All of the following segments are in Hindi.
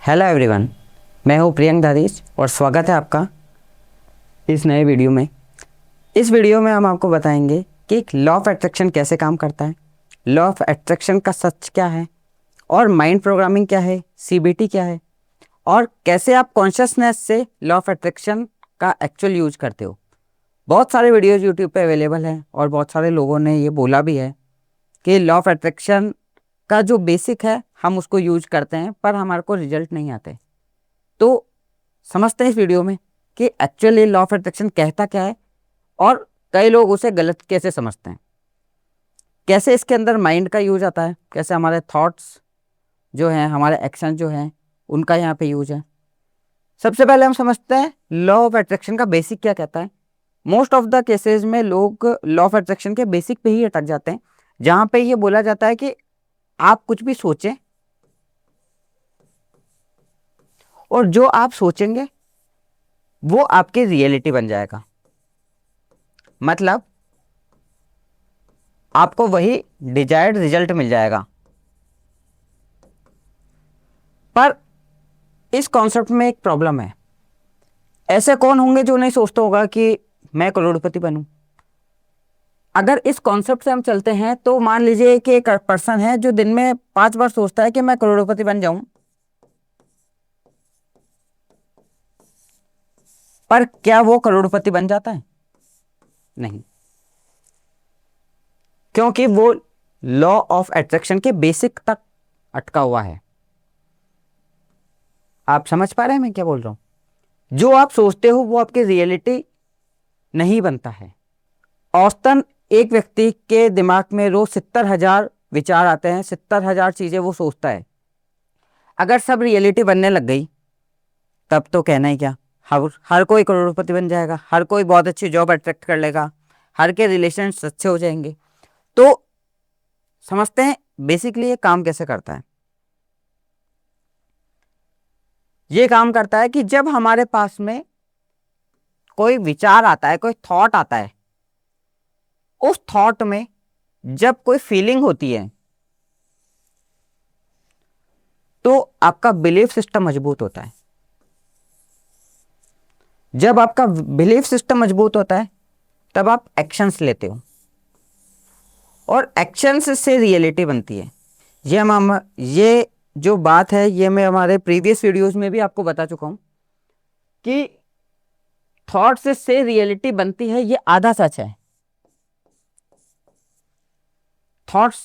हेलो एवरीवन, मैं हूँ प्रियंक दादीज और स्वागत है आपका इस नए वीडियो में। इस वीडियो में हम आपको बताएंगे कि लॉ ऑफ अट्रैक्शन कैसे काम करता है, लॉ ऑफ अट्रैक्शन का सच क्या है और माइंड प्रोग्रामिंग क्या है, सीबीटी क्या है और कैसे आप कॉन्शियसनेस से लॉ ऑफ अट्रैक्शन का एक्चुअल यूज करते हो। बहुत सारे वीडियोज़ यूट्यूब पे अवेलेबल हैं और बहुत सारे लोगों ने ये बोला भी है कि लॉ ऑफ अट्रैक्शन का जो बेसिक है हम उसको यूज करते हैं पर हमारे को रिजल्ट नहीं आते। तो समझते हैं इस वीडियो में कि एक्चुअली लॉ ऑफ अट्रैक्शन कहता क्या है और कई लोग उसे गलत कैसे समझते हैं, कैसे इसके अंदर माइंड का यूज आता है, कैसे हमारे थॉट्स जो हैं, हमारे एक्शन जो हैं, उनका यहाँ पे यूज है। सबसे पहले हम समझते हैं लॉ ऑफ अट्रैक्शन का बेसिक क्या कहता है। मोस्ट ऑफ द केसेस में लोग लॉ ऑफ अट्रैक्शन के बेसिक पे ही अटक जाते हैं, जहाँ पे ये बोला जाता है कि आप कुछ भी सोचें और जो आप सोचेंगे वो आपकी रियलिटी बन जाएगा। मतलब आपको वही डिजायर्ड रिजल्ट मिल जाएगा। पर इस कॉन्सेप्ट में एक प्रॉब्लम है। ऐसे कौन होंगे जो नहीं सोचता होगा कि मैं करोड़पति बनूं। अगर इस कॉन्सेप्ट से हम चलते हैं तो मान लीजिए कि एक पर्सन है जो दिन में 5 बार सोचता है कि मैं करोड़पति बन जाऊं, पर क्या वो करोड़पति बन जाता है? नहीं, क्योंकि वो लॉ ऑफ अट्रैक्शन के बेसिक तक अटका हुआ है। आप समझ पा रहे हैं मैं क्या बोल रहा हूं? जो आप सोचते हो वो आपकी रियलिटी नहीं बनता है। औसतन एक व्यक्ति के दिमाग में रोज 70,000 विचार आते हैं, 70,000 चीजें वो सोचता है। अगर सब रियलिटी बनने लग गई तब तो कहना ही क्या। हर कोई करोड़पति बन जाएगा, हर कोई बहुत अच्छी जॉब अट्रैक्ट कर लेगा, हर के रिलेशन अच्छे हो जाएंगे। तो समझते हैं बेसिकली ये काम कैसे करता है। ये काम करता है कि जब हमारे पास में कोई विचार आता है, कोई थॉट आता है, उस थॉट में जब कोई फीलिंग होती है तो आपका बिलीफ सिस्टम मजबूत होता है। जब आपका बिलीफ सिस्टम मजबूत होता है तब आप एक्शंस लेते हो और एक्शंस से रियलिटी बनती है। ये जो बात है ये मैं हमारे प्रीवियस वीडियोस में भी आपको बता चुका हूं कि थॉट्स से रियलिटी बनती है, ये आधा सच है। थॉट्स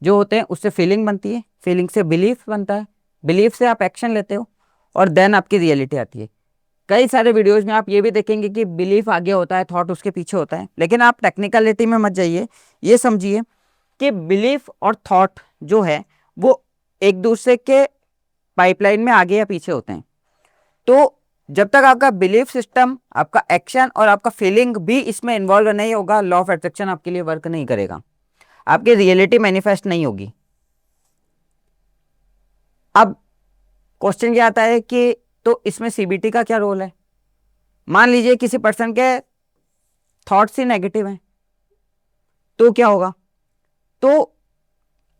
जो होते हैं उससे फीलिंग बनती है, फीलिंग से बिलीफ बनता है, बिलीफ से आप एक्शन लेते हो और देन आपकी रियलिटी आती है। कई सारे वीडियोज में आप ये भी देखेंगे कि बिलीफ आगे होता है, थॉट उसके पीछे होता है, लेकिन आप टेक्निकलिटी में मत जाइए। ये समझिए कि बिलीफ और थॉट जो है वो एक दूसरे के पाइपलाइन में आगे या पीछे होते हैं। तो जब तक आपका बिलीफ सिस्टम, आपका एक्शन और आपका फीलिंग भी इसमें इन्वॉल्व नहीं होगा, लॉ ऑफ अट्रैक्शन आपके लिए वर्क नहीं करेगा, आपकी रियलिटी मैनिफेस्ट नहीं होगी। अब क्वेश्चन ये आता है कि तो इसमें सीबीटी का क्या रोल है। मान लीजिए किसी पर्सन के थॉट्स ही नेगेटिव हैं तो क्या होगा। तो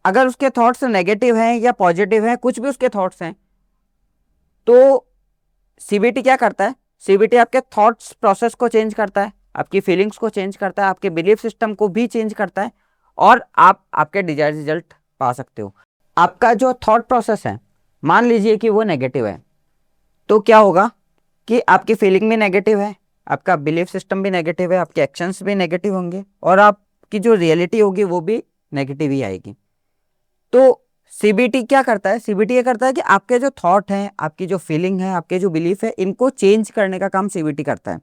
अगर उसके थॉट्स नेगेटिव हैं या पॉजिटिव हैं, कुछ भी उसके थॉट्स हैं, तो सीबीटी क्या करता है, सीबीटी आपके थॉट्स प्रोसेस को चेंज करता है, आपकी फीलिंग्स को चेंज करता है, आपके बिलीफ सिस्टम को भी चेंज करता है और आप आपके डिजायर्ड रिजल्ट पा सकते हो। आपका जो थॉट प्रोसेस है मान लीजिए कि वो नेगेटिव है तो क्या होगा कि आपकी फीलिंग भी नेगेटिव है, आपका बिलीफ सिस्टम भी नेगेटिव है, आपके एक्शंस भी नेगेटिव होंगे और आपकी जो रियलिटी होगी वो भी नेगेटिव ही आएगी। तो सीबीटी क्या करता है, सीबीटी ये करता है कि आपके जो थॉट हैं, आपकी जो फीलिंग है, आपके जो बिलीफ है, इनको चेंज करने का काम सीबीटी करता है।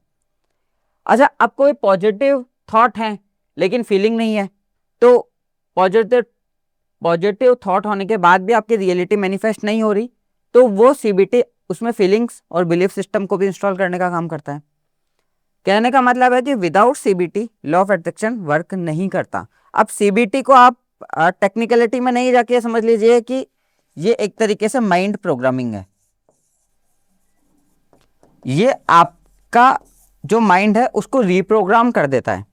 अच्छा, अब कोई पॉजिटिव थॉट है लेकिन फीलिंग नहीं है, तो पॉजिटिव पॉजिटिव थॉट होने के बाद भी आपकी रियलिटी मैनिफेस्ट नहीं हो रही, तो वो सीबीटी उसमें फीलिंग्स और बिलीफ सिस्टम को भी इंस्टॉल करने का काम करता है। कहने का मतलब है कि without CBT law of attraction work नहीं करता। अब सीबीटी को आप टेक्निकलिटी में नहीं जाके समझ लीजिए कि ये एक तरीके से माइंड प्रोग्रामिंग है। ये आपका जो माइंड है उसको रिप्रोग्राम कर देता है।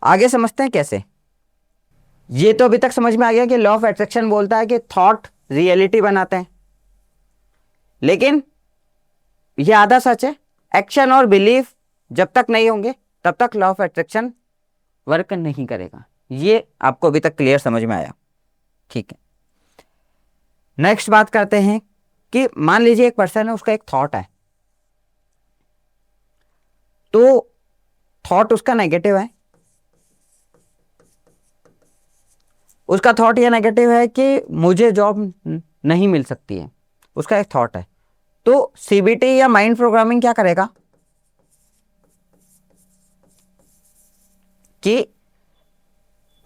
आगे समझते हैं कैसे। ये तो अभी तक समझ में आ गया कि लॉ ऑफ अट्रैक्शन बोलता है कि थॉट रियलिटी बनाते हैं। लेकिन ये आधा सच है, एक्शन और बिलीफ जब तक नहीं होंगे तब तक लॉ ऑफ अट्रैक्शन वर्क नहीं करेगा। ये आपको अभी तक क्लियर समझ में आया? ठीक है, नेक्स्ट बात करते हैं कि मान लीजिए एक पर्सन है, उसका एक थॉट है, तो थॉट उसका नेगेटिव है। उसका थॉट ये नेगेटिव है कि मुझे जॉब नहीं मिल सकती है, उसका एक थॉट है। तो सीबीटी या माइंड प्रोग्रामिंग क्या करेगा कि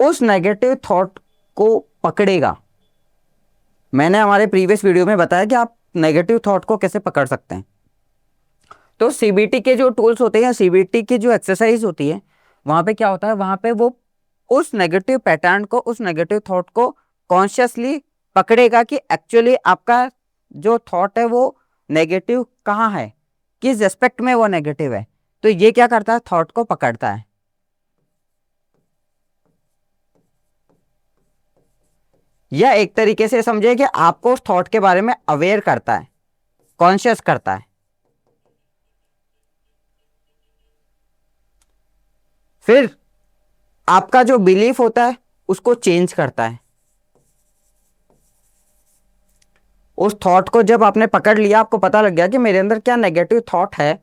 उस नेगेटिव थॉट को पकड़ेगा। मैंने हमारे प्रीवियस वीडियो में बताया कि आप नेगेटिव थॉट को कैसे पकड़ सकते हैं। तो सीबीटी के जो टूल्स होते हैं, सीबीटी की जो एक्सरसाइज होती है, वहां पे क्या होता है, वहां पे वो उस नेगेटिव पैटर्न को, उस नेगेटिव थॉट को कॉन्शियसली पकड़ेगा कि एक्चुअली आपका जो थॉट है वो नेगेटिव कहाँ है, किस एस्पेक्ट में वो नेगेटिव है। तो ये क्या करता है, थॉट को पकड़ता है। या एक तरीके से समझे कि आपको उस थॉट के बारे में अवेयर करता है, कॉन्शियस करता है। फिर आपका जो बिलीफ होता है उसको चेंज करता है। उस थॉट को जब आपने पकड़ लिया, आपको पता लग गया कि मेरे अंदर क्या नेगेटिव थॉट है,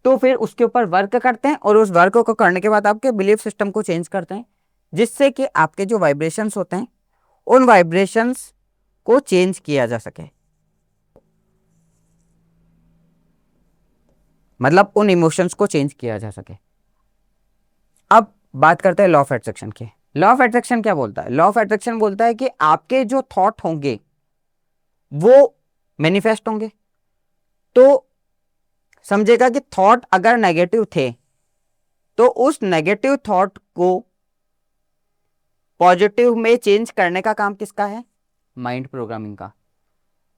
तो फिर उसके ऊपर वर्क करते हैं, और उस वर्क को करने के बाद आपके बिलीफ सिस्टम को चेंज करते हैं, जिससे कि आपके जो वाइब्रेशंस होते हैं उन वाइब्रेशंस को चेंज किया जा सके, मतलब उन इमोशंस को चेंज किया जा सके। अब बात करते हैं लॉ ऑफ अट्रैक्शन की। लॉ ऑफ अट्रैक्शन क्या बोलता है? लॉ ऑफ अट्रैक्शन बोलता है कि आपके जो थॉट होंगे वो मैनिफेस्ट होंगे। तो समझेगा कि थॉट अगर नेगेटिव थे तो उस नेगेटिव थॉट को पॉजिटिव में चेंज करने का काम किसका है? माइंड प्रोग्रामिंग का।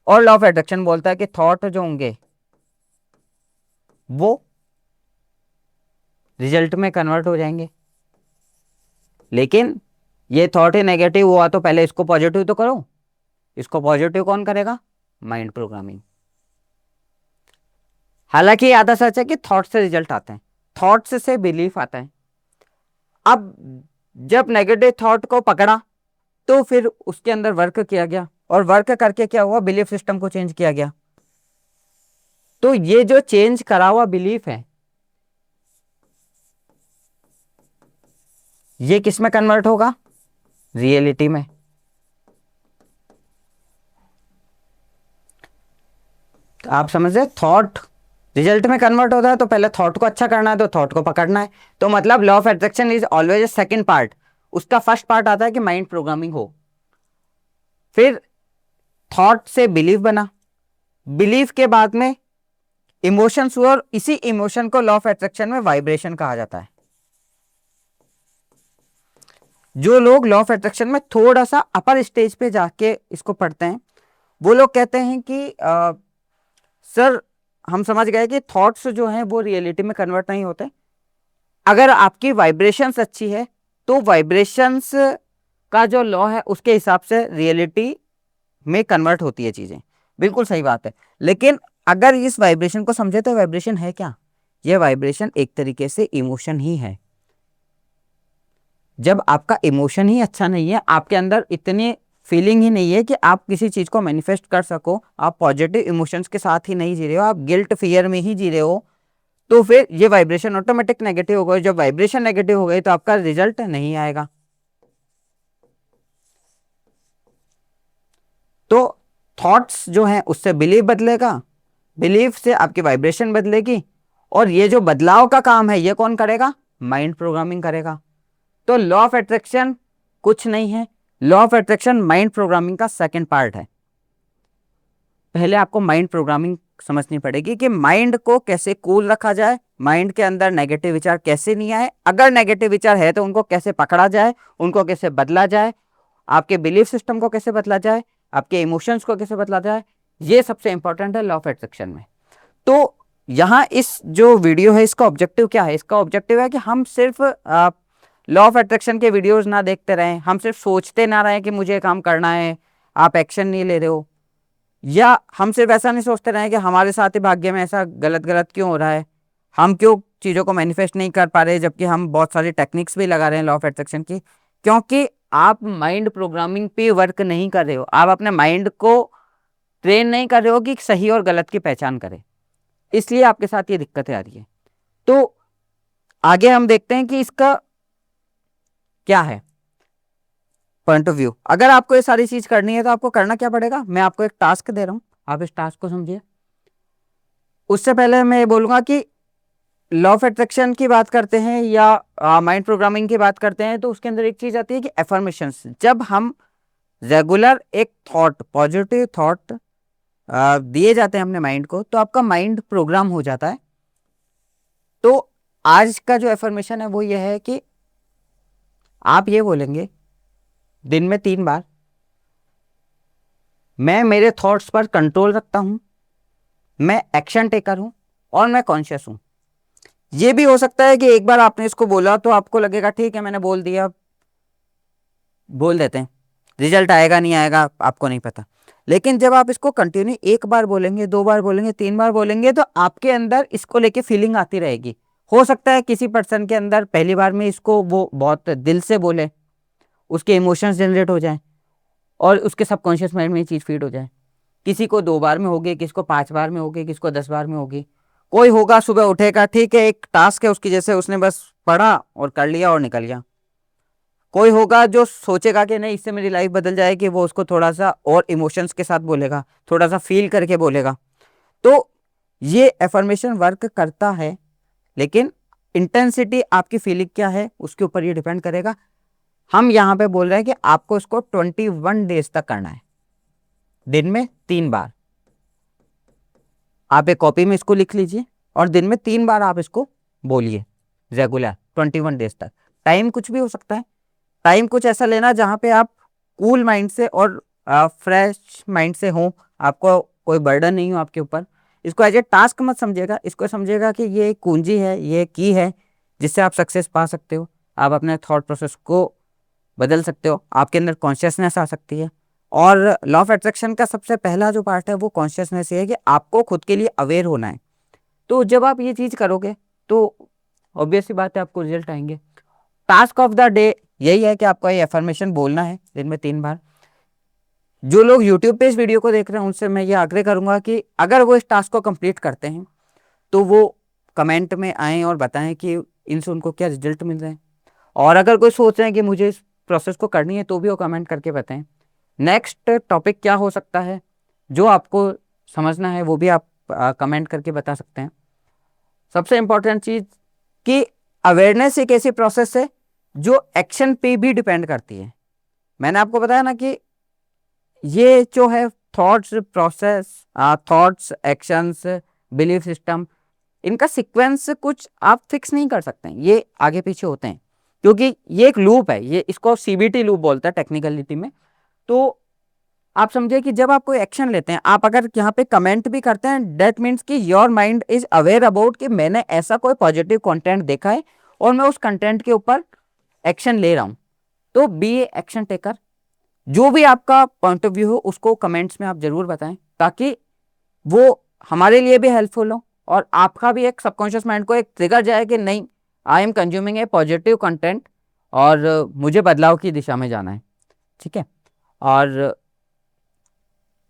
और लॉ ऑफ अट्रैक्शन बोलता है कि थॉट जो होंगे वो रिजल्ट में कन्वर्ट हो जाएंगे। लेकिन ये थॉट ही नेगेटिव हुआ तो पहले इसको पॉजिटिव तो करो। इसको पॉजिटिव कौन करेगा? Mind programming. हालांकि आधा सच है कि थॉट से रिजल्ट आते हैं, थॉट्स से बिलीफ आता है। अब जब नेगेटिव थॉट को पकड़ा तो फिर उसके अंदर वर्क किया गया, और वर्क करके क्या हुआ, बिलीफ सिस्टम को चेंज किया गया। तो ये जो चेंज करा हुआ बिलीफ है, ये किस में कन्वर्ट होगा? रियलिटी में। तो आप समझ रहे, थॉट रिजल्ट में कन्वर्ट होता है तो पहले थॉट को अच्छा करना है, तो थॉट को पकड़ना है। तो मतलब law of attraction is always a second part. उसका फर्स्ट पार्ट आता है कि माइंड प्रोग्रामिंग हो, फिर थॉट से बिलीफ बना, बिलीफ के बाद में इमोशंस हुए, और इसी इमोशन को लॉ ऑफ अट्रैक्शन में वाइब्रेशन कहा जाता है। जो लोग लॉ ऑफ अट्रैक्शन में थोड़ा सा अपर स्टेज पे जाके इसको पढ़ते हैं, वो लोग कहते हैं कि सर हम समझ गए कि थॉट्स जो हैं वो रियलिटी में कन्वर्ट नहीं होते। अगर आपकी वाइब्रेशंस अच्छी है तो वाइब्रेशंस का जो लॉ है उसके हिसाब से रियलिटी में कन्वर्ट होती है चीजें। बिल्कुल सही बात है। लेकिन अगर इस वाइब्रेशन को समझे तो वाइब्रेशन है क्या? यह वाइब्रेशन एक तरीके से इमोशन ही है। जब आपका इमोशन ही अच्छा नहीं है, आपके अंदर इतनी फीलिंग ही नहीं है कि आप किसी चीज को मैनिफेस्ट कर सको, आप पॉजिटिव इमोशंस के साथ ही नहीं जी रहे हो, आप गिल्ट फियर में ही जी रहे हो, तो फिर ये वाइब्रेशन ऑटोमेटिक नेगेटिव हो गई। जब वाइब्रेशन नेगेटिव हो गई तो आपका रिजल्ट नहीं आएगा। तो थॉट्स जो हैं उससे बिलीफ बदलेगा, बिलीफ से आपकी वाइब्रेशन बदलेगी, और ये जो बदलाव का काम है ये कौन करेगा? माइंड प्रोग्रामिंग करेगा। तो लॉ ऑफ अट्रैक्शन कुछ नहीं है, law of attraction mind programming का सेकंड पार्ट है। पहले आपको माइंड प्रोग्रामिंग समझनी पड़ेगी कि माइंड को कैसे कूल रखा जाए, माइंड के अंदर नेगेटिव विचार कैसे नहीं आए, अगर नेगेटिव विचार है तो उनको कैसे पकड़ा जाए, उनको कैसे बदला जाए, आपके बिलीफ सिस्टम को कैसे बदला जाए, आपके इमोशंस को कैसे बदला जाए। ये सबसे इंपॉर्टेंट है लॉ ऑफ अट्रैक्शन में। तो यहाँ इस जो वीडियो है इसका ऑब्जेक्टिव क्या है? इसका ऑब्जेक्टिव है कि हम सिर्फ लॉ ऑफ अट्रैक्शन के वीडियोस ना देखते रहें, हम सिर्फ सोचते ना रहें कि मुझे काम करना है, आप एक्शन नहीं ले रहे हो। या हम सिर्फ ऐसा नहीं सोचते रहे कि हमारे साथ ही भाग्य में ऐसा गलत गलत क्यों हो रहा है, हम क्यों चीज़ों को मैनिफेस्ट नहीं कर पा रहे, जबकि हम बहुत सारी टेक्निक्स भी लगा रहे हैं लॉ ऑफ अट्रैक्शन की। क्योंकि आप माइंड प्रोग्रामिंग पे वर्क नहीं कर रहे हो, आप अपने माइंड को ट्रेन नहीं कर रहे हो कि सही और गलत की पहचान करे, इसलिए आपके साथ ये दिक्कतें आ रही है। तो आगे हम देखते हैं कि इसका क्या है पॉइंट ऑफ व्यू। अगर आपको ये सारी चीज करनी है तो आपको करना क्या पड़ेगा, मैं आपको एक टास्क दे रहा हूं, आप इस टास्क को समझिए। उससे पहले मैं ये बोलूंगा कि लॉ ऑफ अट्रैक्शन की बात करते हैं या माइंड प्रोग्रामिंग की बात करते हैं तो उसके अंदर एक चीज आती है कि एफर्मेशंस। जब हम रेगुलर एक थॉट, पॉजिटिव थॉट दिए जाते हैं अपने माइंड को, तो आपका माइंड प्रोग्राम हो जाता है। तो आज का जो एफर्मेशन है वो ये है कि आप ये बोलेंगे दिन में 3 बार, मैं मेरे थॉट्स पर कंट्रोल रखता हूं, मैं एक्शन टेकर हूं और मैं कॉन्शियस हूं। ये भी हो सकता है कि एक बार आपने इसको बोला तो आपको लगेगा ठीक है मैंने बोल दिया, बोल देते हैं, रिजल्ट आएगा नहीं आएगा आपको नहीं पता। लेकिन जब आप इसको कंटिन्यू 1 बार बोलेंगे, 2 बार बोलेंगे, 3 बार बोलेंगे तो आपके अंदर इसको लेके फीलिंग आती रहेगी। हो सकता है किसी पर्सन के अंदर पहली बार में इसको वो बहुत दिल से बोले, उसके इमोशंस जनरेट हो जाए और उसके सबकॉन्शियस माइंड में ये चीज़ फीड हो जाए। किसी को 2 बार में होगी, किसी को 5 बार में होगी, किसी को 10 बार में होगी। कोई होगा सुबह उठेगा, ठीक है एक टास्क है उसकी, जैसे उसने बस पढ़ा और कर लिया और निकल गया। कोई होगा जो सोचेगा कि नहीं इससे मेरी लाइफ बदल जाएगी, वो उसको थोड़ा सा और इमोशंस के साथ बोलेगा, थोड़ा सा फील करके बोलेगा। तो ये एफर्मेशन वर्क करता है, लेकिन इंटेंसिटी आपकी फीलिंग क्या है उसके ऊपर ये डिपेंड करेगा। हम यहाँ पे बोल रहे हैं कि आपको इसको 21 डेज तक करना है, दिन में 3 बार। आप एक कॉपी में इसको लिख लीजिए और दिन में 3 बार आप इसको बोलिए रेगुलर 21 डेज तक। टाइम कुछ भी हो सकता है, टाइम कुछ ऐसा लेना जहाँ पे आप कूल माइंड से और फ्रेश माइंड से हो, आपको कोई बर्डन नहीं हो आपके ऊपर। इसको एज ए टास्क मत समझिएगा, इसको समझिएगा कि ये एक कुंजी है, ये की है जिससे आप सक्सेस पा सकते हो। आप अपने थॉट प्रोसेस को बदल सकते हो, आपके अंदर कॉन्शियसनेस आ सकती है। और लॉ ऑफ अट्रैक्शन का सबसे पहला जो पार्ट है वो कॉन्शियसनेस है कि आपको खुद के लिए अवेयर होना है। तो जब आप ये चीज़ करोगे तो ऑब्वियस सी बात है आपको रिजल्ट आएंगे। टास्क ऑफ द डे यही है कि आपको ये एफर्मेशन बोलना है दिन में 3 बार। जो लोग यूट्यूब पे इस वीडियो को देख रहे हैं उनसे मैं ये आग्रह करूंगा कि अगर वो इस टास्क को कंप्लीट करते हैं तो वो कमेंट में आएँ और बताएं कि इनसे उनको क्या रिजल्ट मिल रहे हैं। और अगर कोई सोच रहे हैं कि मुझे इस प्रोसेस को करनी है तो भी वो कमेंट करके बताएं। नेक्स्ट टॉपिक क्या हो सकता है जो आपको समझना है वो भी आप कमेंट करके बता सकते हैं। सबसे इंपॉर्टेंट चीज़ कि अवेयरनेस एक ऐसी प्रोसेस है जो एक्शन पे भी डिपेंड करती है। मैंने आपको बताया ना कि ये जो है thoughts process, thoughts actions belief system, इनका सीक्वेंस कुछ आप फिक्स नहीं कर सकते हैं, ये आगे पीछे होते हैं क्योंकि ये एक लूप है। ये इसको सीबीटी लूप बोलता है टेक्निकलिटी में। तो आप समझिए कि जब आप कोई एक्शन लेते हैं, आप अगर यहाँ पे कमेंट भी करते हैं, दैट मीन्स कि your mind is aware about कि मैंने ऐसा कोई पॉजिटिव कंटेंट देखा है और मैं उस कंटेंट के ऊपर एक्शन ले रहा हूँ। तो बी ए एक्शन टेकर। जो भी आपका पॉइंट ऑफ व्यू हो उसको कमेंट्स में आप जरूर बताएं ताकि वो हमारे लिए भी हेल्पफुल हो और आपका भी एक सबकॉन्शियस माइंड को एक ट्रिगर जाए कि नहीं, I am consuming A positive content और मुझे बदलाव की दिशा में जाना है। ठीक है। और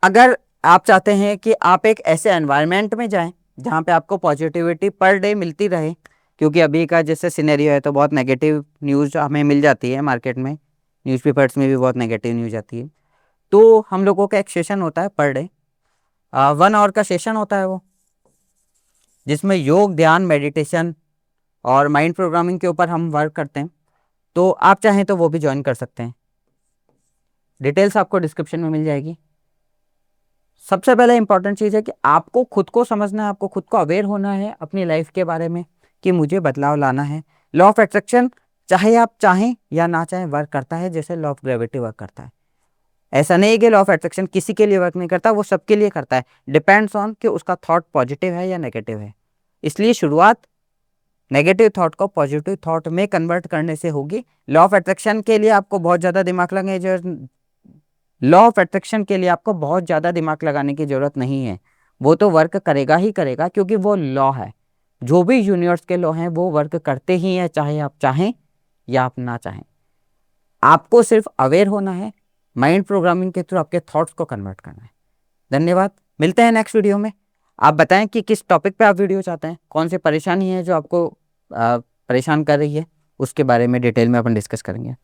अगर आप चाहते हैं कि आप एक ऐसे एनवायरनमेंट में जाएं जहां पे आपको पॉजिटिविटी पर डे मिलती रहे, क्योंकि अभी का जैसे सिनेरियो है तो बहुत नेगेटिव न्यूज़ हमें मिल जाती है मार्केट में, न्यूज़पेपर्स में भी बहुत नेगेटिव न्यूज़ आती है। तो हम लोगों का एक सेशन होता है पर डे, 1 आवर का सेशन होता है वो, जिसमें योग, ध्यान, मेडिटेशन और माइंड प्रोग्रामिंग के ऊपर हम वर्क करते हैं। तो आप चाहें तो वो भी ज्वाइन कर सकते हैं। डिटेल्स आपको डिस्क्रिप्शन में मिल जाएगी। सबसे पहले इंपॉर्टेंट चीज़ है कि आपको खुद को समझना है, आपको खुद को अवेयर होना है अपनी लाइफ के बारे में कि मुझे बदलाव लाना है। लॉ ऑफ अट्रैक्शन चाहे आप चाहें या ना चाहें वर्क करता है, जैसे लॉ ऑफ ग्रेविटी वर्क करता है। ऐसा नहीं है कि लॉ ऑफ अट्रैक्शन किसी के लिए वर्क नहीं करता, वो सबके लिए करता है। डिपेंड्स ऑन कि उसका थॉट पॉजिटिव है या नेगेटिव है। इसलिए शुरुआत नेगेटिव थॉट को पॉजिटिव थॉट में कन्वर्ट करने से होगी। लॉ ऑफ अट्रैक्शन के लिए आपको बहुत ज़्यादा दिमाग लगाने लॉ ऑफ अट्रैक्शन के लिए आपको बहुत ज़्यादा दिमाग लगाने की ज़रूरत नहीं है, वो तो वर्क करेगा ही करेगा, क्योंकि वो लॉ है। जो भी यूनिवर्स के लॉ हैं वो वर्क करते ही हैं, चाहे आप चाहें या आप ना चाहें। आपको सिर्फ अवेयर होना है, माइंड प्रोग्रामिंग के थ्रू आपके थॉट्स को कन्वर्ट करना है। धन्यवाद, मिलते हैं नेक्स्ट वीडियो में। आप बताएं कि किस टॉपिक पे आप वीडियो चाहते हैं, कौन सी परेशानी है जो आपको परेशान कर रही है, उसके बारे में डिटेल में अपन डिस्कस करेंगे।